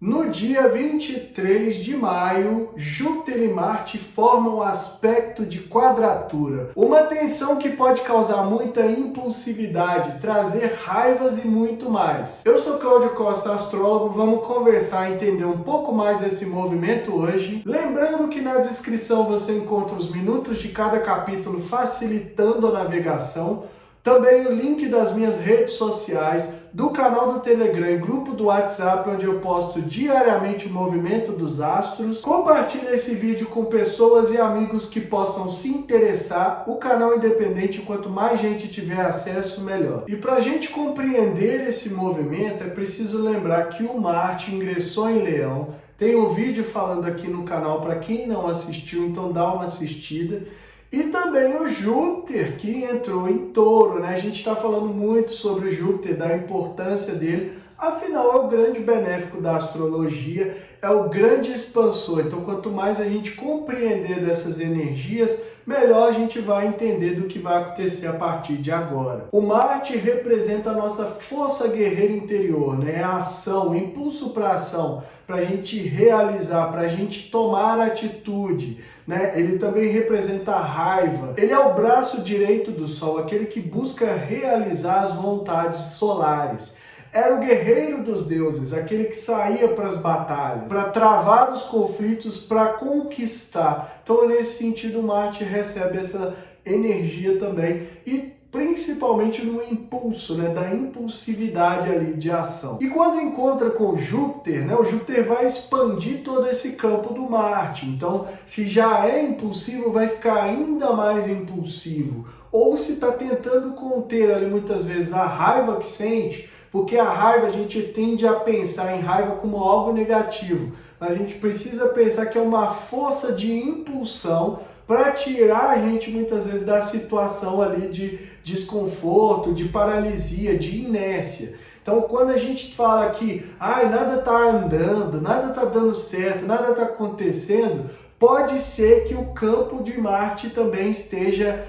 No dia 23 de maio, Júpiter e Marte formam um aspecto de quadratura, uma tensão que pode causar muita impulsividade, trazer raivas e muito mais. Eu sou Cláudio Costa, astrólogo, vamos conversar e entender um pouco mais desse movimento hoje. Lembrando que na descrição você encontra os minutos de cada capítulo facilitando a navegação. Também o link das minhas redes sociais, do canal do Telegram e grupo do WhatsApp, onde eu posto diariamente o movimento dos astros. Compartilhe esse vídeo com pessoas e amigos que possam se interessar. O canal é independente, quanto mais gente tiver acesso, melhor. E para a gente compreender esse movimento, é preciso lembrar que o Marte ingressou em Leão. Tem um vídeo falando aqui no canal para quem não assistiu, então dá uma assistida. E também o Júpiter, que entrou em Touro, né? A gente está falando muito sobre o Júpiter, da importância dele. Afinal, é o grande benéfico da astrologia, é o grande expansor. Então, quanto mais a gente compreender dessas energias, melhor a gente vai entender do que vai acontecer a partir de agora. O Marte representa a nossa força guerreira interior, né? A ação, o impulso para a ação, para a gente realizar, para a gente tomar atitude, né? Ele também representa a raiva. Ele é o braço direito do Sol, aquele que busca realizar as vontades solares. Era o guerreiro dos deuses, aquele que saía para as batalhas, para travar os conflitos, para conquistar. Então, nesse sentido, Marte recebe essa energia também e principalmente no impulso, né, da impulsividade ali de ação. E quando encontra com Júpiter, né, o Júpiter vai expandir todo esse campo do Marte. Então, se já é impulsivo, vai ficar ainda mais impulsivo. Ou se está tentando conter ali muitas vezes a raiva que sente, porque a raiva a gente tende a pensar em raiva como algo negativo, mas a gente precisa pensar que é uma força de impulsão para tirar a gente muitas vezes da situação ali de desconforto, de paralisia, de inércia. Então, quando a gente fala que nada está andando, nada está dando certo, nada está acontecendo, pode ser que o campo de Marte também esteja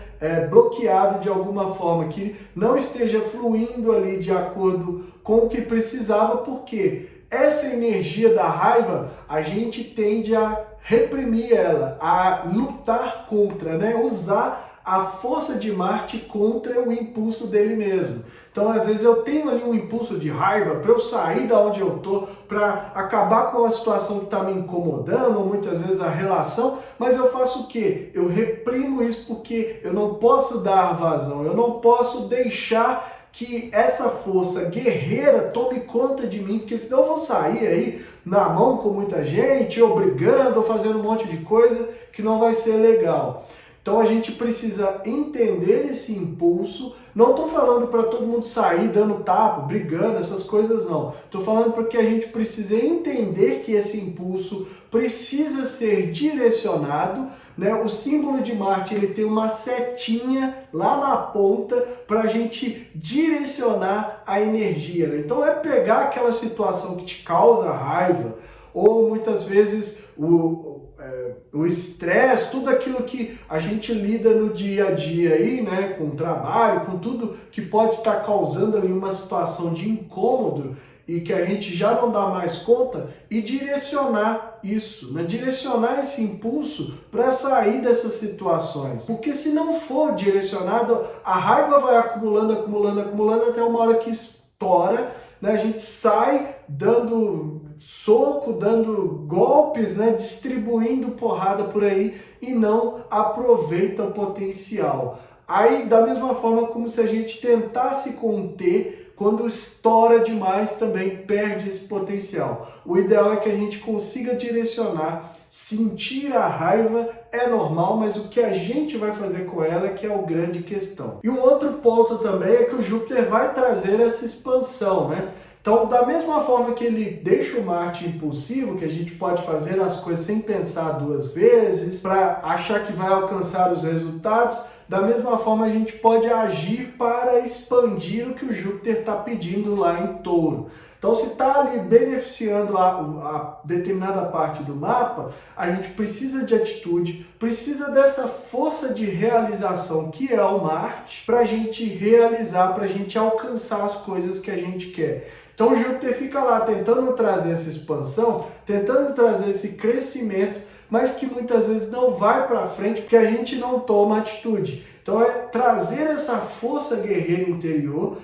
bloqueado de alguma forma, que não esteja fluindo ali de acordo com o que precisava, porque essa energia da raiva, a gente tende a reprimir ela, a lutar contra, né? Usar a força de Marte contra o impulso dele mesmo. Então, às vezes eu tenho ali um impulso de raiva para eu sair da onde eu tô, para acabar com a situação que está me incomodando, ou muitas vezes a relação, mas eu faço o quê? Eu reprimo isso porque eu não posso dar vazão, eu não posso deixar que essa força guerreira tome conta de mim, porque senão eu vou sair aí na mão com muita gente, ou brigando, ou fazendo um monte de coisa que não vai ser legal. Então a gente precisa entender esse impulso. Não estou falando para todo mundo sair dando tapa, brigando, essas coisas não. Estou falando porque a gente precisa entender que esse impulso precisa ser direcionado, né? O símbolo de Marte, ele tem uma setinha lá na ponta para a gente direcionar a energia, né? Então é pegar aquela situação que te causa raiva, ou muitas vezes o estresse, tudo aquilo que a gente lida no dia a dia aí, né, com o trabalho, com tudo que pode estar causando ali uma situação de incômodo e que a gente já não dá mais conta, e direcionar isso, né? Direcionar esse impulso para sair dessas situações. Porque se não for direcionado, a raiva vai acumulando, acumulando, acumulando até uma hora que estoura, né? A gente sai dando soco, dando golpes, né? Distribuindo porrada por aí e não aproveita o potencial. Aí, da mesma forma como se a gente tentasse conter, quando estoura demais também perde esse potencial. O ideal é que a gente consiga direcionar, sentir a raiva é normal, mas o que a gente vai fazer com ela é que é a grande questão. E um outro ponto também é que o Júpiter vai trazer essa expansão, né? Então, da mesma forma que ele deixa o Marte impulsivo, que a gente pode fazer as coisas sem pensar duas vezes, para achar que vai alcançar os resultados, da mesma forma a gente pode agir para expandir o que o Júpiter está pedindo lá em Touro. Então, se está ali beneficiando a determinada parte do mapa, a gente precisa de atitude, precisa dessa força de realização que é o Marte, para a gente realizar, para a gente alcançar as coisas que a gente quer. Então Júpiter fica lá tentando trazer essa expansão, tentando trazer esse crescimento, mas que muitas vezes não vai para frente porque a gente não toma atitude. Então é trazer essa força guerreira interior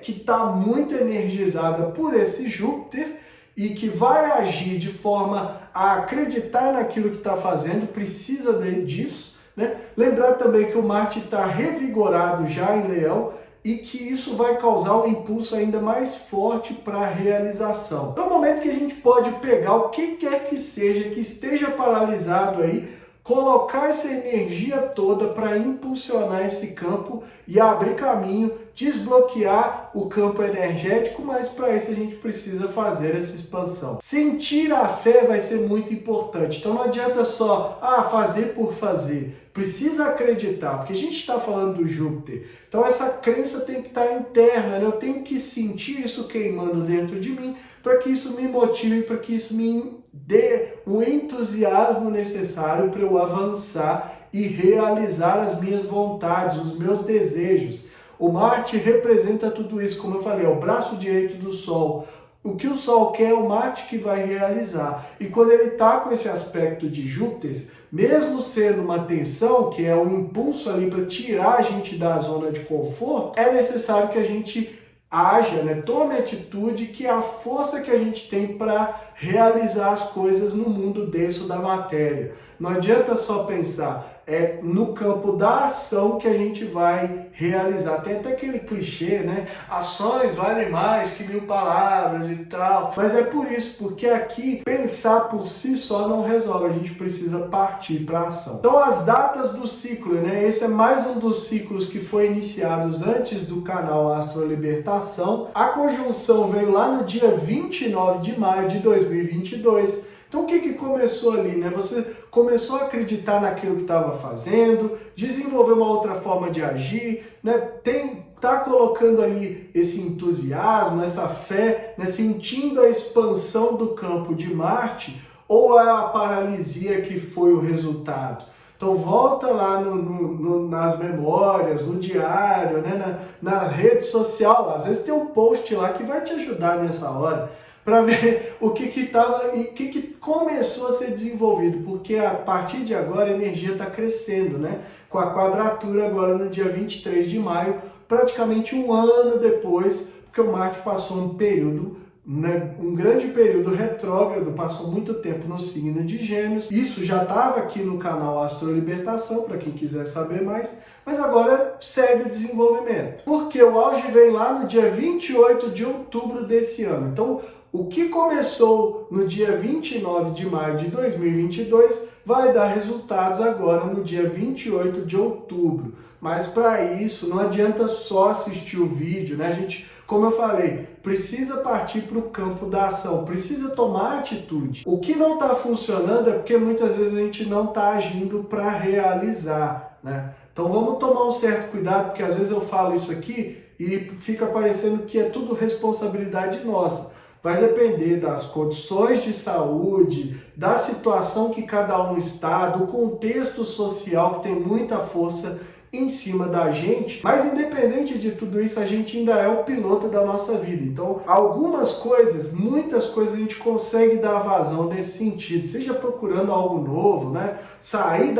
que está muito energizada por esse Júpiter e que vai agir de forma a acreditar naquilo que está fazendo, precisa disso, né? Lembrar também que o Marte está revigorado já em Leão e que isso vai causar um impulso ainda mais forte para a realização. É o momento que a gente pode pegar o que quer que seja, que esteja paralisado aí, colocar essa energia toda para impulsionar esse campo e abrir caminho, desbloquear o campo energético, mas para isso a gente precisa fazer essa expansão. Sentir a fé vai ser muito importante, então não adianta só fazer por fazer, precisa acreditar, porque a gente está falando do Júpiter, então essa crença tem que estar interna, né? Eu tenho que sentir isso queimando dentro de mim, para que isso me motive, para que isso me dê o entusiasmo necessário para eu avançar e realizar as minhas vontades, os meus desejos. O Marte representa tudo isso, como eu falei, é o braço direito do Sol. O que o Sol quer é o Marte que vai realizar. E quando ele está com esse aspecto de Júpiter, mesmo sendo uma tensão, que é um impulso ali para tirar a gente da zona de conforto, é necessário que a gente haja, né? Tome atitude, que é a força que a gente tem para realizar as coisas no mundo denso da matéria. Não adianta só pensar, é no campo da ação que a gente vai realizar. Tem até aquele clichê, né? Ações valem mais que 1000 palavras e tal. Mas é por isso, porque aqui pensar por si só não resolve. A gente precisa partir para a ação. Então as datas do ciclo, né? Esse é mais um dos ciclos que foi iniciados antes do canal Astro Libertação. A conjunção veio lá no dia 29 de maio de 2022. Então o que começou ali, né? Você começou a acreditar naquilo que estava fazendo, desenvolver uma outra forma de agir, né? Tá colocando ali esse entusiasmo, essa fé, né? Sentindo a expansão do campo de Marte, ou é a paralisia que foi o resultado? Então volta lá nas memórias, no diário, né? na rede social, às vezes tem um post lá que vai te ajudar nessa hora, para ver o que começou a ser desenvolvido, porque a partir de agora a energia está crescendo, né? Com a quadratura agora no dia 23 de maio, praticamente um ano depois, porque o Marte passou um período, né, um grande período retrógrado, passou muito tempo no signo de Gêmeos. Isso já estava aqui no canal Astro Libertação, para quem quiser saber mais, mas agora segue o desenvolvimento. Porque o auge vem lá no dia 28 de outubro desse ano. Então, o que começou no dia 29 de maio de 2022 vai dar resultados agora no dia 28 de outubro. Mas para isso não adianta só assistir o vídeo, né? A gente, como eu falei, precisa partir para o campo da ação, precisa tomar atitude. O que não está funcionando é porque muitas vezes a gente não está agindo para realizar, né? Então vamos tomar um certo cuidado, porque às vezes eu falo isso aqui e fica parecendo que é tudo responsabilidade nossa. Vai depender das condições de saúde, da situação que cada um está, do contexto social que tem muita força em cima da gente, mas independente de tudo isso, a gente ainda é o piloto da nossa vida. Então, algumas coisas, muitas coisas a gente consegue dar vazão nesse sentido, seja procurando algo novo, né? Sair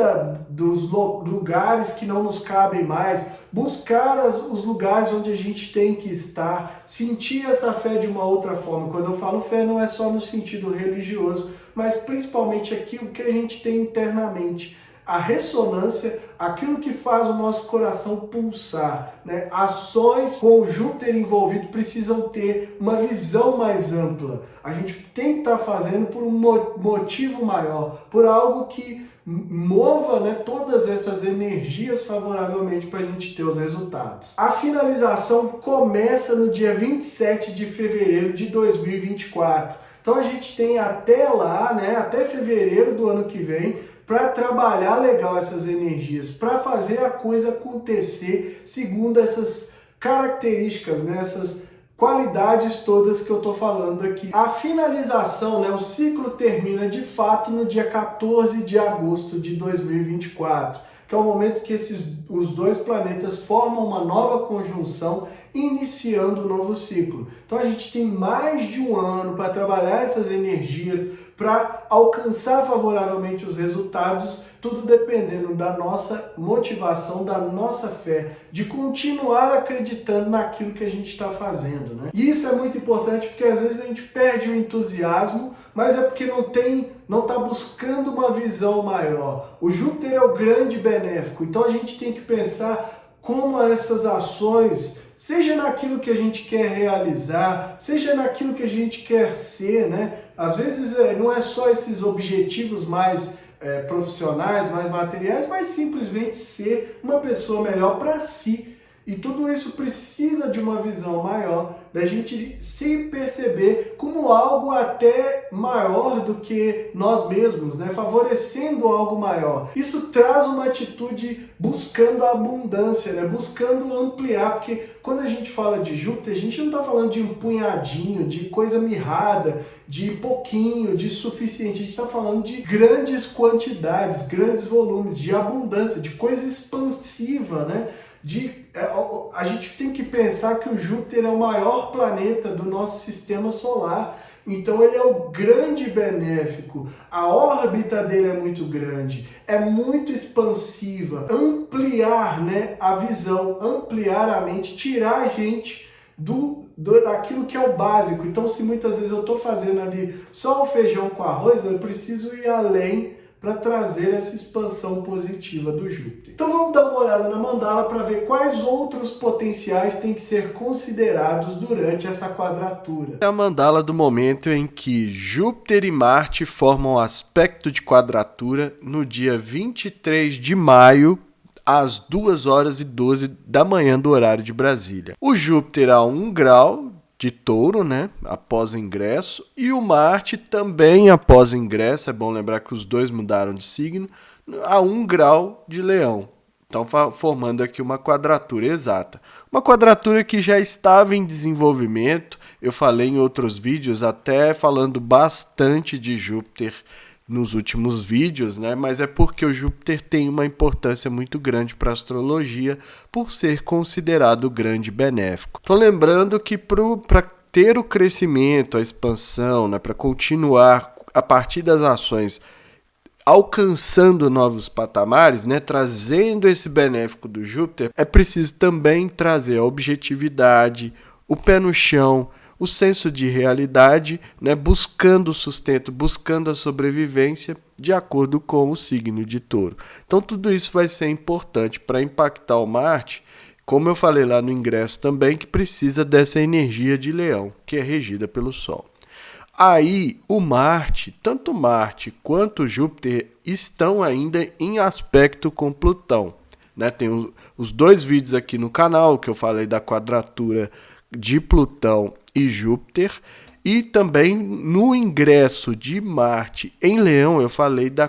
dos lugares que não nos cabem mais, buscar os lugares onde a gente tem que estar, sentir essa fé de uma outra forma. Quando eu falo fé, não é só no sentido religioso, mas principalmente aquilo que a gente tem internamente. A ressonância, aquilo que faz o nosso coração pulsar, né? Ações com o Júpiter envolvido precisam ter uma visão mais ampla. A gente tem que estar fazendo por um motivo maior, por algo que mova, né, todas essas energias favoravelmente para a gente ter os resultados. A finalização começa no dia 27 de fevereiro de 2024. Então a gente tem até lá, né, até fevereiro do ano que vem, para trabalhar legal essas energias, para fazer a coisa acontecer segundo essas características, né, essas qualidades todas que eu estou falando aqui. A finalização, né, o ciclo termina de fato no dia 14 de agosto de 2024, que é o momento que os dois planetas formam uma nova conjunção iniciando um novo ciclo. Então a gente tem mais de um ano para trabalhar essas energias, para alcançar favoravelmente os resultados, tudo dependendo da nossa motivação, da nossa fé, de continuar acreditando naquilo que a gente está fazendo, né? E isso é muito importante porque às vezes a gente perde o entusiasmo, mas é porque não está buscando uma visão maior. O Júpiter é o grande benéfico, então a gente tem que pensar como essas ações, seja naquilo que a gente quer realizar, seja naquilo que a gente quer ser, né? Às vezes não é só esses objetivos mais profissionais, mais materiais, mas simplesmente ser uma pessoa melhor para si. E tudo isso precisa de uma visão maior, da gente se perceber como algo até maior do que nós mesmos, né? Favorecendo algo maior. Isso traz uma atitude buscando a abundância, né? Buscando ampliar, porque quando a gente fala de Júpiter, a gente não está falando de um punhadinho, de coisa mirrada, de pouquinho, de suficiente. A gente está falando de grandes quantidades, grandes volumes, de abundância, de coisa expansiva, né? A gente tem que pensar que o Júpiter é o maior planeta do nosso sistema solar, então ele é o grande benéfico, a órbita dele é muito grande, é muito expansiva, ampliar, né, a visão, ampliar a mente, tirar a gente daquilo que é o básico. Então se muitas vezes eu estou fazendo ali só o feijão com arroz, eu preciso ir além para trazer essa expansão positiva do Júpiter. Então vamos dar uma olhada na mandala para ver quais outros potenciais têm que ser considerados durante essa quadratura. É a mandala do momento em que Júpiter e Marte formam aspecto de quadratura no dia 23 de maio, às 2h12 da manhã do horário de Brasília. O Júpiter a 1 grau de Touro, né, após o ingresso, e o Marte também após o ingresso, é bom lembrar que os dois mudaram de signo, a 1 grau de Leão. Então, formando aqui uma quadratura exata. Uma quadratura que já estava em desenvolvimento, eu falei em outros vídeos, até falando bastante de Júpiter nos últimos vídeos, né? Mas é porque o Júpiter tem uma importância muito grande para a astrologia por ser considerado grande benéfico. Estou lembrando que para ter o crescimento, a expansão, né? Para continuar a partir das ações alcançando novos patamares, né? Trazendo esse benéfico do Júpiter, é preciso também trazer a objetividade, o pé no chão, o senso de realidade, né, buscando o sustento, buscando a sobrevivência de acordo com o signo de Touro. Então tudo isso vai ser importante para impactar o Marte, como eu falei lá no ingresso também, que precisa dessa energia de Leão, que é regida pelo Sol. Aí o Marte, tanto Marte quanto Júpiter, estão ainda em aspecto com Plutão, né? Tem os dois vídeos aqui no canal que eu falei da quadratura de Plutão e Júpiter, e também no ingresso de Marte em Leão eu falei da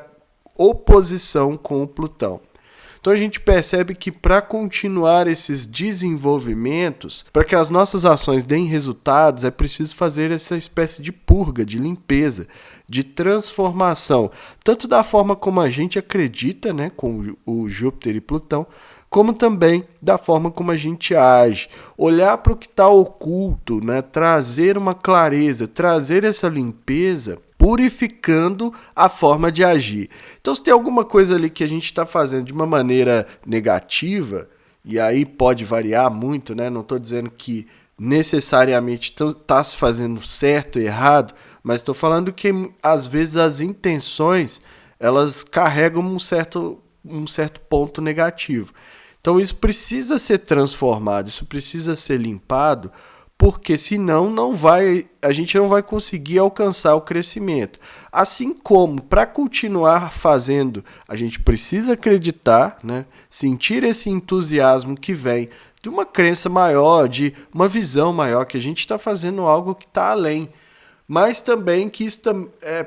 oposição com o Plutão. Então a gente percebe que para continuar esses desenvolvimentos, para que as nossas ações deem resultados, é preciso fazer essa espécie de purga, de limpeza, de transformação, tanto da forma como a gente acredita, né, com o Júpiter e Plutão, como também da forma como a gente age, olhar para o que está oculto, né? Trazer uma clareza, trazer essa limpeza, purificando a forma de agir. Então, se tem alguma coisa ali que a gente está fazendo de uma maneira negativa, e aí pode variar muito, né? Não estou dizendo que necessariamente está se fazendo certo ou errado, mas estou falando que às vezes as intenções elas carregam um certo ponto negativo. Então isso precisa ser transformado, isso precisa ser limpado, porque senão a gente não vai conseguir alcançar o crescimento. Assim como para continuar fazendo, a gente precisa acreditar, né? Sentir esse entusiasmo que vem de uma crença maior, de uma visão maior, que a gente está fazendo algo que está além. Mas também que isso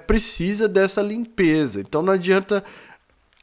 precisa dessa limpeza. Então não adianta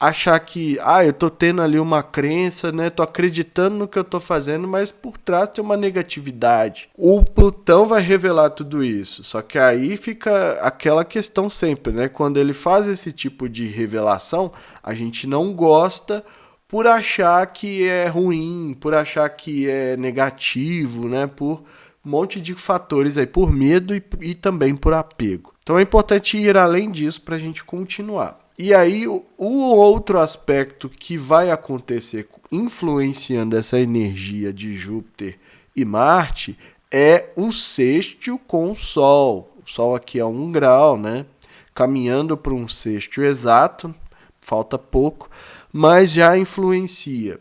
achar que eu estou tendo ali uma crença, né? Estou acreditando no que eu estou fazendo, mas por trás tem uma negatividade. O Plutão vai revelar tudo isso, só que aí fica aquela questão sempre, né? Quando ele faz esse tipo de revelação, a gente não gosta por achar que é ruim, por achar que é negativo, né? Por um monte de fatores aí, por medo e também por apego. Então é importante ir além disso para a gente continuar. E aí o outro aspecto que vai acontecer influenciando essa energia de Júpiter e Marte é o sextil com o Sol. O Sol aqui é 1 grau, né? Caminhando para um sextil exato, falta pouco, mas já influencia.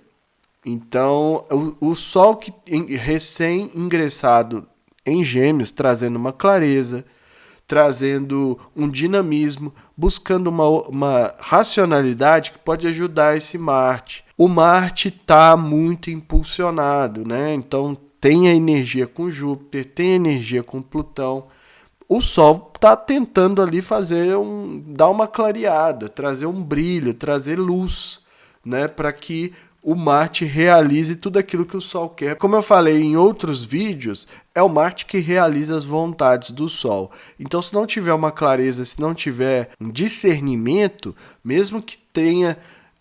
Então, o Sol que recém-ingressado em Gêmeos, trazendo uma clareza, trazendo um dinamismo, buscando uma racionalidade que pode ajudar esse Marte. O Marte está muito impulsionado, né? Então, tem a energia com Júpiter, tem a energia com Plutão. O Sol está tentando ali dar uma clareada, trazer um brilho, trazer luz, né? Para que o Marte realize tudo aquilo que o Sol quer. Como eu falei em outros vídeos, é o Marte que realiza as vontades do Sol. Então, se não tiver uma clareza, se não tiver um discernimento, mesmo que tenha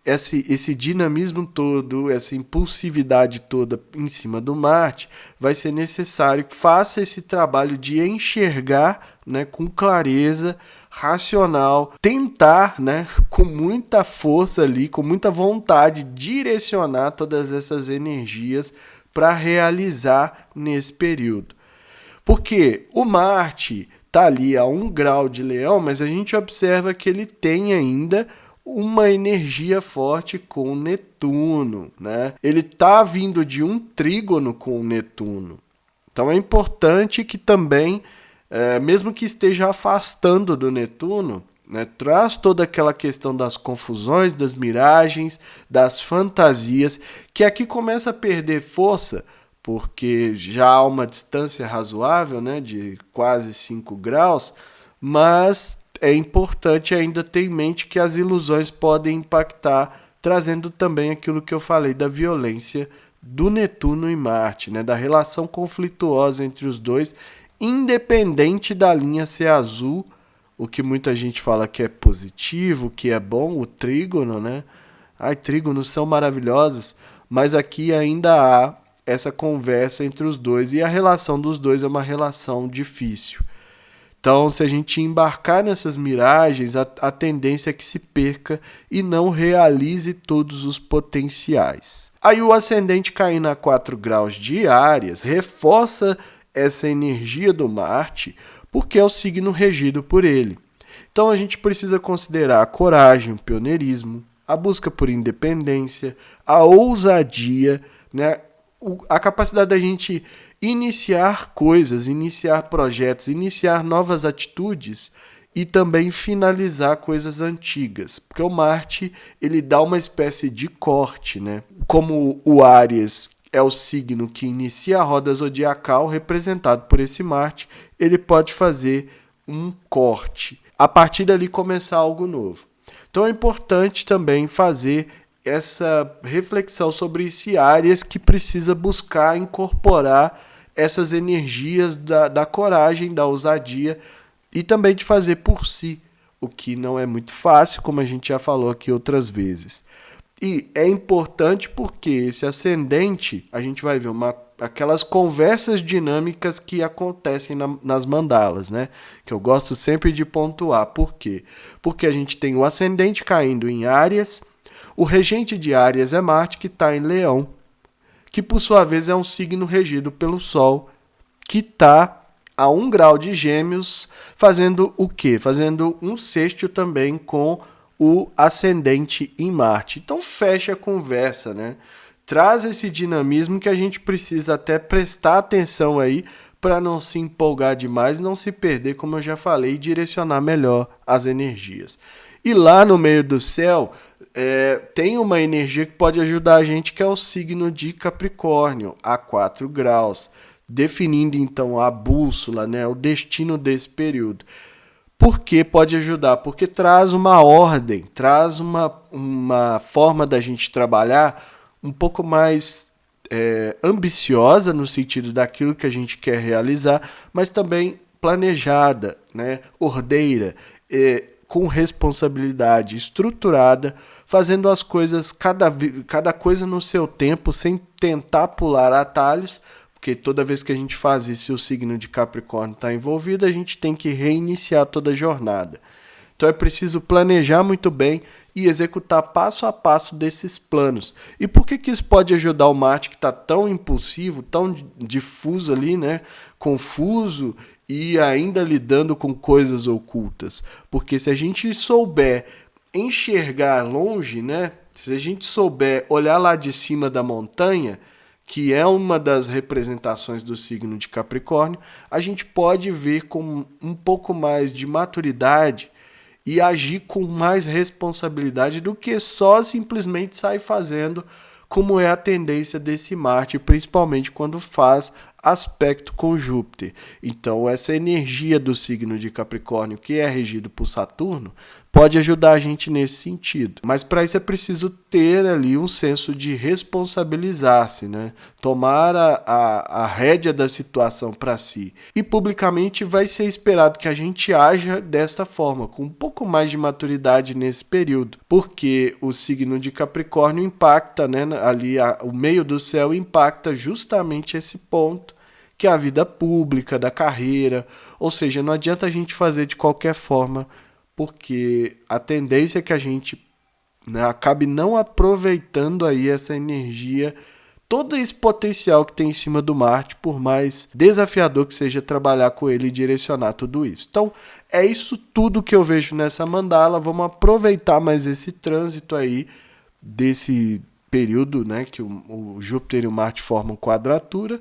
esse dinamismo todo, essa impulsividade toda em cima do Marte, vai ser necessário que faça esse trabalho de enxergar, né, com clareza, racional, tentar, né, com muita força ali, com muita vontade, direcionar todas essas energias para realizar nesse período. Porque o Marte está ali a 1 grau de Leão, mas a gente observa que ele tem ainda uma energia forte com Netuno, né? Ele está vindo de um trígono com Netuno. Então é importante que também, mesmo que esteja afastando do Netuno, né, traz toda aquela questão das confusões, das miragens, das fantasias, que aqui começa a perder força, porque já há uma distância razoável, né, de quase 5 graus, mas é importante ainda ter em mente que as ilusões podem impactar, trazendo também aquilo que eu falei da violência do Netuno e Marte, né? Da relação conflituosa entre os dois, independente da linha ser azul, o que muita gente fala que é positivo, que é bom, o trígono, né? Ai, trígonos são maravilhosos, mas aqui ainda há essa conversa entre os dois e a relação dos dois é uma relação difícil. Então, se a gente embarcar nessas miragens, a tendência é que se perca e não realize todos os potenciais. Aí o ascendente caindo a 4 graus de Áries reforça essa energia do Marte, porque é o signo regido por ele. Então, a gente precisa considerar a coragem, o pioneirismo, a busca por independência, a ousadia, né? A capacidade da gente iniciar coisas, iniciar projetos, iniciar novas atitudes e também finalizar coisas antigas. Porque o Marte, ele dá uma espécie de corte, né? Como o Áries é o signo que inicia a roda zodiacal, representado por esse Marte, ele pode fazer um corte. A partir dali começar algo novo. Então é importante também fazer essa reflexão sobre esse Áries que precisa buscar incorporar essas energias da coragem, da ousadia e também de fazer por si, o que não é muito fácil, como a gente já falou aqui outras vezes. E é importante porque esse ascendente, a gente vai ver aquelas conversas dinâmicas que acontecem nas mandalas, né? Que eu gosto sempre de pontuar. Por quê? Porque a gente tem o ascendente caindo em Áries, o regente de Áries é Marte, que está em Leão, que por sua vez é um signo regido pelo Sol, que está a 1 grau de Gêmeos, fazendo o quê? Fazendo um sextil também com o ascendente em Marte. Então fecha a conversa, né? Traz esse dinamismo que a gente precisa até prestar atenção aí para não se empolgar demais, não se perder, como eu já falei, e direcionar melhor as energias. E lá no meio do céu, tem uma energia que pode ajudar a gente, que é o signo de Capricórnio, a 4 graus, definindo então a bússola, né, o destino desse período. Por que pode ajudar? Porque traz uma ordem, traz uma forma da gente trabalhar um pouco mais ambiciosa no sentido daquilo que a gente quer realizar, mas também planejada, né, ordeira, com responsabilidade, estruturada, fazendo as coisas, cada coisa no seu tempo, sem tentar pular atalhos, porque toda vez que a gente faz isso e o signo de Capricórnio está envolvido, a gente tem que reiniciar toda a jornada. Então é preciso planejar muito bem e executar passo a passo desses planos. E por que isso pode ajudar o Marte, que está tão impulsivo, tão difuso ali, né? Confuso e ainda lidando com coisas ocultas? Porque se a gente souber enxergar longe, né? Se a gente souber olhar lá de cima da montanha, que é uma das representações do signo de Capricórnio, a gente pode ver com um pouco mais de maturidade e agir com mais responsabilidade do que só simplesmente sair fazendo, como é a tendência desse Marte, principalmente quando faz aspecto com Júpiter. Então, essa energia do signo de Capricórnio, que é regido por Saturno, pode ajudar a gente nesse sentido. Mas para isso é preciso ter ali um senso de responsabilizar-se, né? Tomar a rédea da situação para si. E publicamente vai ser esperado que a gente haja desta forma, com um pouco mais de maturidade nesse período, porque o signo de Capricórnio impacta, né, ali o meio do céu impacta justamente esse ponto, que é a vida pública, da carreira. Ou seja, não adianta a gente fazer de qualquer forma, porque a tendência é que a gente, né, acabe não aproveitando aí essa energia, todo esse potencial que tem em cima do Marte, por mais desafiador que seja trabalhar com ele e direcionar tudo isso. Então, é isso tudo que eu vejo nessa mandala. Vamos aproveitar mais esse trânsito aí, desse período, né, que o Júpiter e o Marte formam quadratura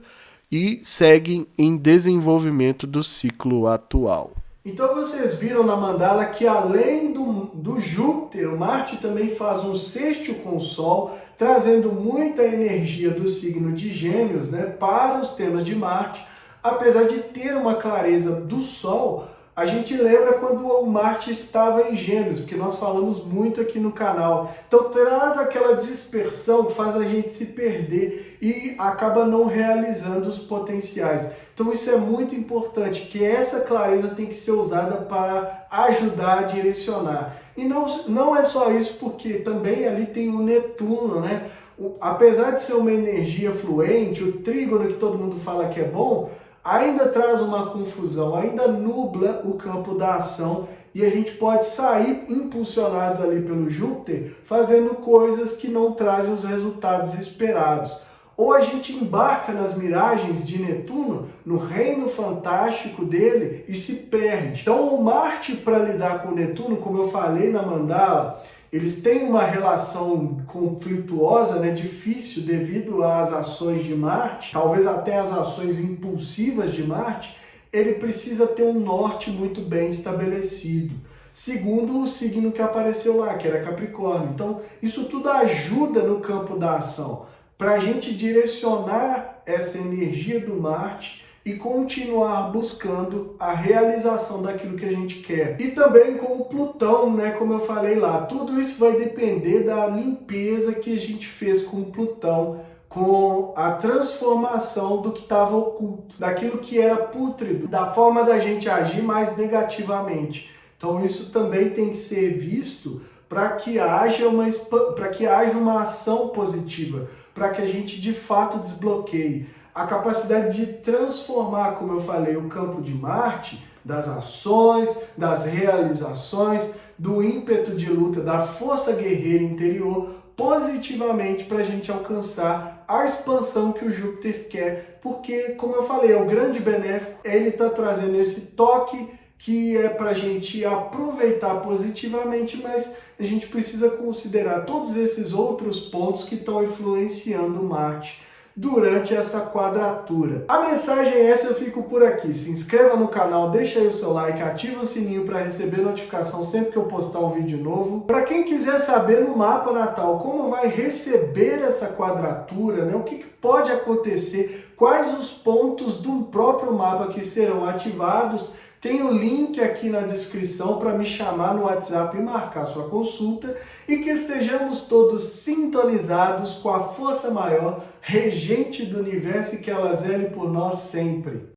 e seguem em desenvolvimento do ciclo atual. Então vocês viram na mandala que além do Júpiter, o Marte também faz um sextil com o Sol, trazendo muita energia do signo de Gêmeos, né, para os temas de Marte. Apesar de ter uma clareza do Sol, a gente lembra quando o Marte estava em Gêmeos, porque nós falamos muito aqui no canal. Então traz aquela dispersão que faz a gente se perder e acaba não realizando os potenciais. Então isso é muito importante, que essa clareza tem que ser usada para ajudar a direcionar. E não é só isso, porque também ali tem o Netuno, né? Apesar de ser uma energia fluente, o trígono que todo mundo fala que é bom, ainda traz uma confusão, ainda nubla o campo da ação e a gente pode sair impulsionado ali pelo Júpiter fazendo coisas que não trazem os resultados esperados. Ou a gente embarca nas miragens de Netuno, no reino fantástico dele, e se perde. Então o Marte, para lidar com o Netuno, como eu falei na mandala, eles têm uma relação conflituosa, né, difícil devido às ações de Marte, talvez até as ações impulsivas de Marte. Ele precisa ter um norte muito bem estabelecido, segundo o signo que apareceu lá, que era Capricórnio. Então isso tudo ajuda no campo da ação, para a gente direcionar essa energia do Marte e continuar buscando a realização daquilo que a gente quer. E também com o Plutão, né, como eu falei lá, tudo isso vai depender da limpeza que a gente fez com o Plutão, com a transformação do que estava oculto, daquilo que era pútrido, da forma da gente agir mais negativamente. Então isso também tem que ser visto para que haja uma ação positiva, para que a gente de fato desbloqueie a capacidade de transformar, como eu falei, o campo de Marte, das ações, das realizações, do ímpeto de luta, da força guerreira interior, positivamente para a gente alcançar a expansão que o Júpiter quer, porque, como eu falei, é o grande benéfico, ele está trazendo esse toque que é para a gente aproveitar positivamente, mas a gente precisa considerar todos esses outros pontos que estão influenciando Marte durante essa quadratura. A mensagem é essa, eu fico por aqui. Se inscreva no canal, deixa aí o seu like, ativa o sininho para receber notificação sempre que eu postar um vídeo novo. Para quem quiser saber no mapa natal como vai receber essa quadratura, né, o que pode acontecer, quais os pontos do próprio mapa que serão ativados, tem o link aqui na descrição para me chamar no WhatsApp e marcar sua consulta, e que estejamos todos sintonizados com a força maior, regente do universo, e que ela zele por nós sempre.